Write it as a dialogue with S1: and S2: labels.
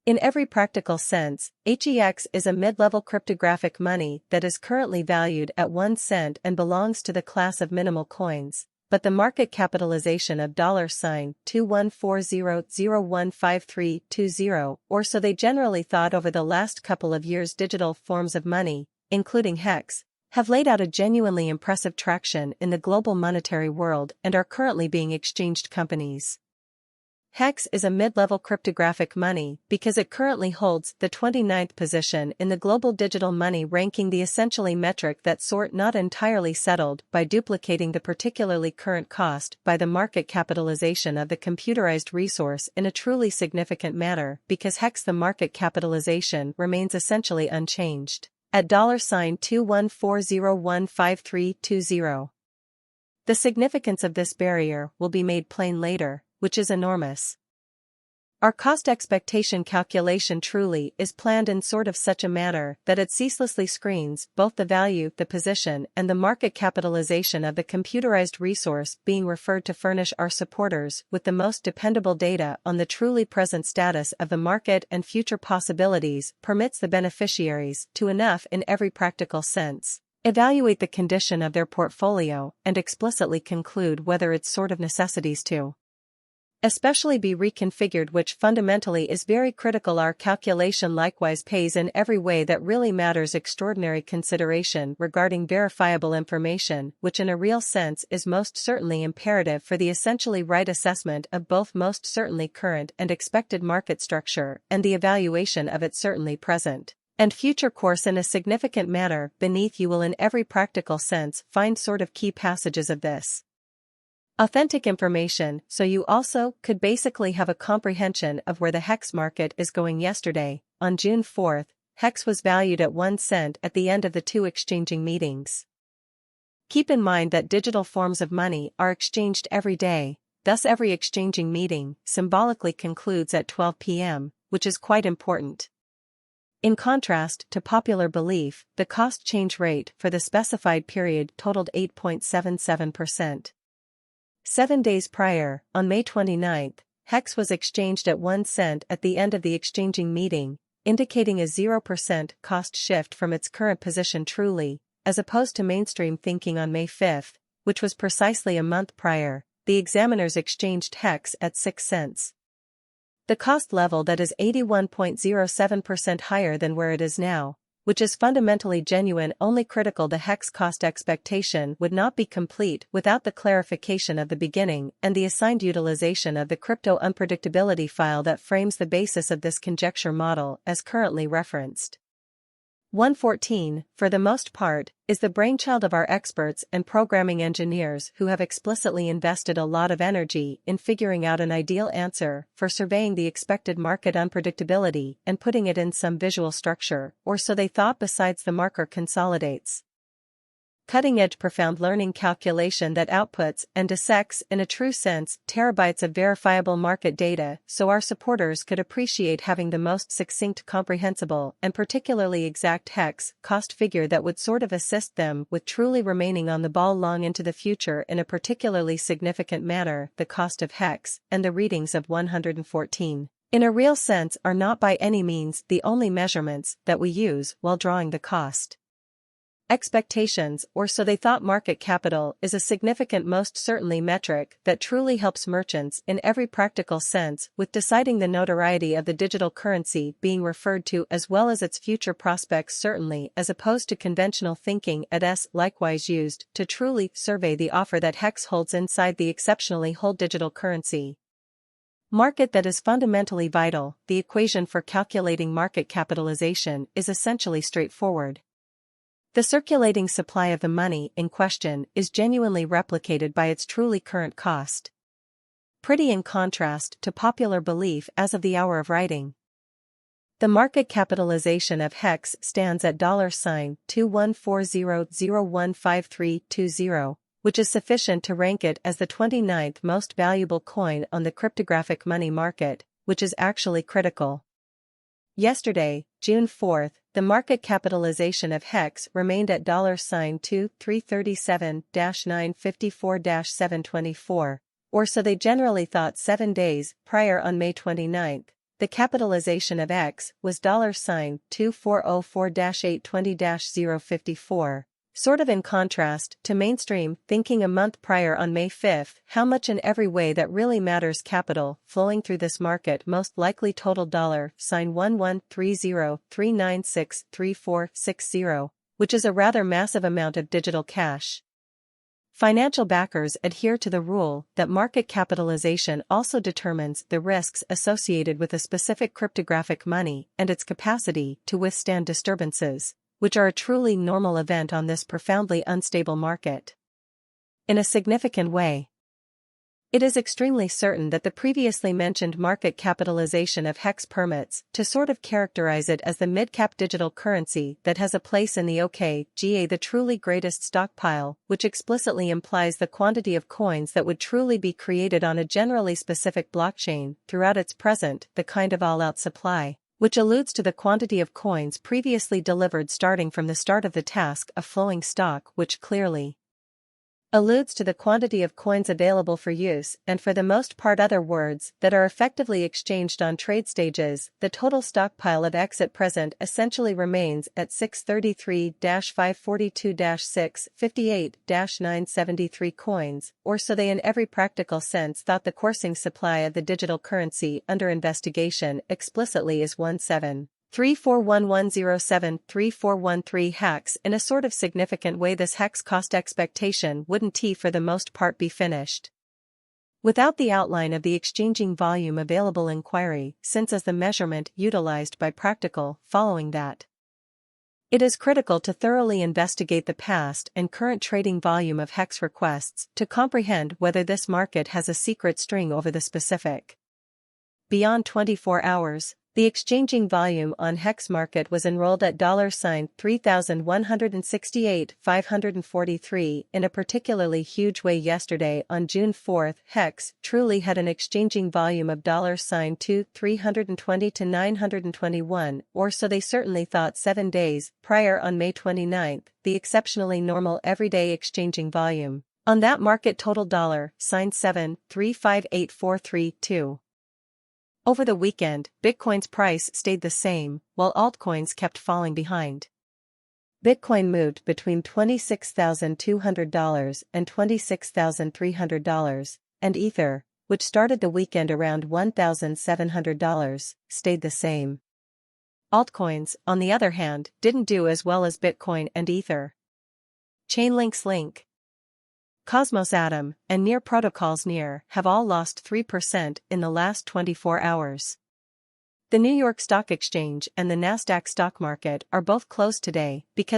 S1: In every practical sense, HEX is a mid-level cryptographic money that is currently valued at 1 cent and belongs to the class of minimal coins, but the market capitalization of $2,140,015320, or so they generally thought over the last couple of years, digital forms of money, including HEX, have laid out a genuinely impressive traction in the global monetary world and are currently being exchanged companies. HEX is a mid-level cryptographic money because it currently holds the 29th position in the global digital money ranking, the essentially metric that sort not entirely settled by duplicating the particularly current cost by the market capitalization of the computerized resource in a truly significant manner, because HEX the market capitalization remains essentially unchanged at $2,140,15320. The significance of this barrier will be made plain later, which is enormous. Our cost expectation calculation truly is planned in sort of such a manner that it ceaselessly screens both the value, the position, and the market capitalization of the computerized resource being referred to furnish our supporters with the most dependable data on the truly present status of the market and future possibilities, permits the beneficiaries to enough in every practical sense evaluate the condition of their portfolio and explicitly conclude whether its sort of necessities to especially be reconfigured, which fundamentally is very critical. Our calculation likewise pays in every way that really matters extraordinary consideration regarding verifiable information, which in a real sense is most certainly imperative for the essentially right assessment of both most certainly current and expected market structure and the evaluation of its certainly present and future course in a significant manner. Beneath you will in every practical sense find sort of key passages of this authentic information, so you also could basically have a comprehension of where the HEX market is going. Yesterday, on June 4th, HEX was valued at 1 cent at the end of the 2 exchanging meetings. Keep in mind that digital forms of money are exchanged every day, thus every exchanging meeting symbolically concludes at 12 p.m., which is quite important. In contrast to popular belief, the cost change rate for the specified period totaled 8.77%. 7 days prior, on May 29, HEX was exchanged at 1 cent at the end of the exchanging meeting, indicating a 0% cost shift from its current position truly, as opposed to mainstream thinking. On May 5, which was precisely a month prior, the examiners exchanged HEX at 6 cents. The cost level that is 81.07% higher than where it is now, which is fundamentally genuine. Only critical, the HEX cost expectation would not be complete without the clarification of the beginning and the assigned utilization of the crypto unpredictability file that frames the basis of this conjecture model as currently referenced. 114, for the most part, is the brainchild of our experts and programming engineers who have explicitly invested a lot of energy in figuring out an ideal answer for surveying the expected market unpredictability and putting it in some visual structure, or so they thought. Besides, the marker consolidates cutting-edge profound learning calculation that outputs and dissects in a true sense terabytes of verifiable market data, so our supporters could appreciate having the most succinct, comprehensible, and particularly exact HEX cost figure that would sort of assist them with truly remaining on the ball long into the future in a particularly significant manner. The cost of HEX and the readings of 114 in a real sense are not by any means the only measurements that we use while drawing the cost expectations, or so they thought. Market capital is a significant, most certainly metric that truly helps merchants in every practical sense with deciding the notoriety of the digital currency being referred to, as well as its future prospects, certainly as opposed to conventional thinking. It likewise used to truly survey the offer that HEX holds inside the exceptionally whole digital currency market that is fundamentally vital. The equation for calculating market capitalization is essentially straightforward. The circulating supply of the money in question is genuinely replicated by its truly current cost. Pretty in contrast to popular belief as of the hour of writing. The market capitalization of HEX stands at $2,140,015320, which is sufficient to rank it as the 29th most valuable coin on the cryptographic money market, which is actually critical. Yesterday, June 4th, the market capitalization of HEX remained at $337-954-724, or so they generally thought 7 days prior. On May 29th, the capitalization of X was $2404-820-054. Sort of in contrast to mainstream thinking a month prior on May 5, how much in every way that really matters capital flowing through this market most likely totaled $1130,396,3460, which is a rather massive amount of digital cash. Financial backers adhere to the rule that market capitalization also determines the risks associated with a specific cryptographic money and its capacity to withstand disturbances, which are a truly normal event on this profoundly unstable market. In a significant way, it is extremely certain that the previously mentioned market capitalization of HEX permits to sort of characterize it as the mid-cap digital currency that has a place in the OKGA, the truly greatest stockpile, which explicitly implies the quantity of coins that would truly be created on a generally specific blockchain throughout its present, the kind of all-out supply, which alludes to the quantity of coins previously delivered starting from the start of the task of flowing stock, which clearly alludes to the quantity of coins available for use and for the most part other words that are effectively exchanged on trade stages. The total stockpile of X at present essentially remains at 633-542-658-973 coins, or so they in every practical sense thought. The coursing supply of the digital currency under investigation explicitly is 173411073413 hex. In a sort of significant way, this hex cost expectation wouldn't for the most part be finished without the outline of the exchanging volume available inquiry, since as the measurement utilized by practical, following that, it is critical to thoroughly investigate the past and current trading volume of hex requests to comprehend whether this market has a secret string over the specific. Beyond 24 hours, the exchanging volume on HEX market was enrolled at $3,168,543 in a particularly huge way. Yesterday on June 4, HEX truly had an exchanging volume of $320 to 921, or so they certainly thought 7 days prior on May 29, the exceptionally normal everyday exchanging volume on that market totaled $7,358,432. Over the weekend, Bitcoin's price stayed the same, while altcoins kept falling behind. Bitcoin moved between $26,200 and $26,300, and Ether, which started the weekend around $1,700, stayed the same. Altcoins, on the other hand, didn't do as well as Bitcoin and Ether. Chainlink's Link, Cosmos Atom, and Near Protocol's Near have all lost 3% in the last 24 hours. The New York Stock Exchange and the Nasdaq stock market are both closed today because